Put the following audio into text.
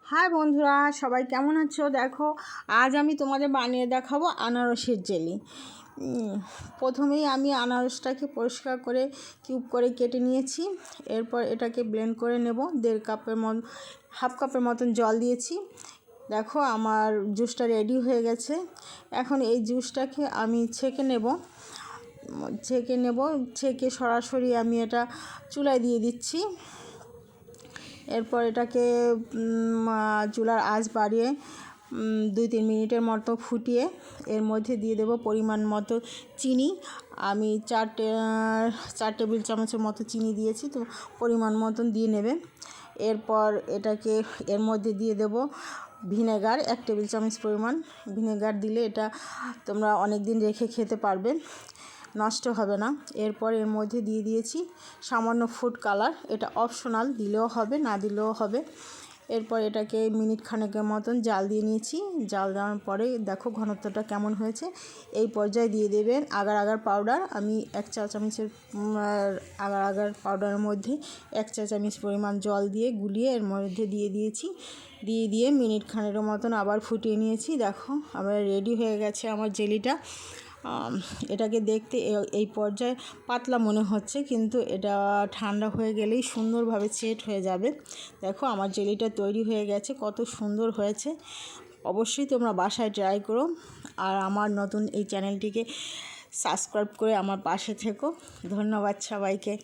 High বন্ধুরা, সবাই কেমন আছো? দেখো, আজ আমি তোমাদের বানিয়ে দেখাবো আনারসের জেলি। প্রথমেই আমি আনারসটাকে পরিষ্কার করে কিউব করে কেটে নিয়েছি। এরপর এটাকে ব্লেন্ড করে নেব। হাফ কাপের মতন জল দিয়েছি। দেখো, আমার জুসটা রেডি হয়ে গেছে। এখন এই জুসটাকে আমি ছেঁকে নেব। ছেঁকে সরাসরি আমি এটা চুলায় দিয়ে দিচ্ছি। এরপর এটাকে চুলার আঁচ বাড়িয়ে 2-3 মিনিটের মতো ফুটিয়ে এর মধ্যে দিয়ে দেব পরিমাণ মতো চিনি। আমি 4 টেবিল চামচের মতো চিনি দিয়েছি, তো পরিমাণ মতন দিয়ে নেবে। এরপর এটাকে এর মধ্যে দিয়ে দেব ভিনেগার, 1 টেবিল চামচ পরিমাণ ভিনেগার দিলে এটা তোমরা অনেক দিন রেখে খেতে পারবে, নষ্ট হবে না। এরপর এর মধ্যে দিয়ে দিয়েছি সামান্য ফুড কালার। এটা অপশনাল, দিলেও হবে, না দিলেও হবে। এরপর এটাকে মিনিট খানেকের মতন জাল দিয়ে নিয়েছি। জাল দেওয়ার পরে দেখো ঘনত্বটা কেমন হয়েছে। এই পর্যায়ে দিয়ে দেবেন আগার আগার পাউডার। আমি 1 চা চামচের আগার আগার পাউডারের মধ্যে 1 চা চামচ পরিমাণ জল দিয়ে গুলিয়ে এর মধ্যে দিয়ে মিনিট খানেকের মতন আবার ফুটিয়ে নিয়েছি। দেখো, আবার রেডি হয়ে গেছে আমার জেলিটা। এটাকে দেখতে এই পর্যায়ে পাতলা মনে হচ্ছে, কিন্তু এটা ঠান্ডা হয়ে গেলেই সুন্দরভাবে সেট হয়ে যাবে। দেখো, আমার জেলিটা তৈরি হয়ে গেছে, কত সুন্দর হয়েছে। অবশ্যই তোমরা বাসায় ট্রাই করো। আর আমার নতুন এই চ্যানেলটিকে সাবস্ক্রাইব করে আমার পাশে থেকো। ধন্যবাদ সবাইকে।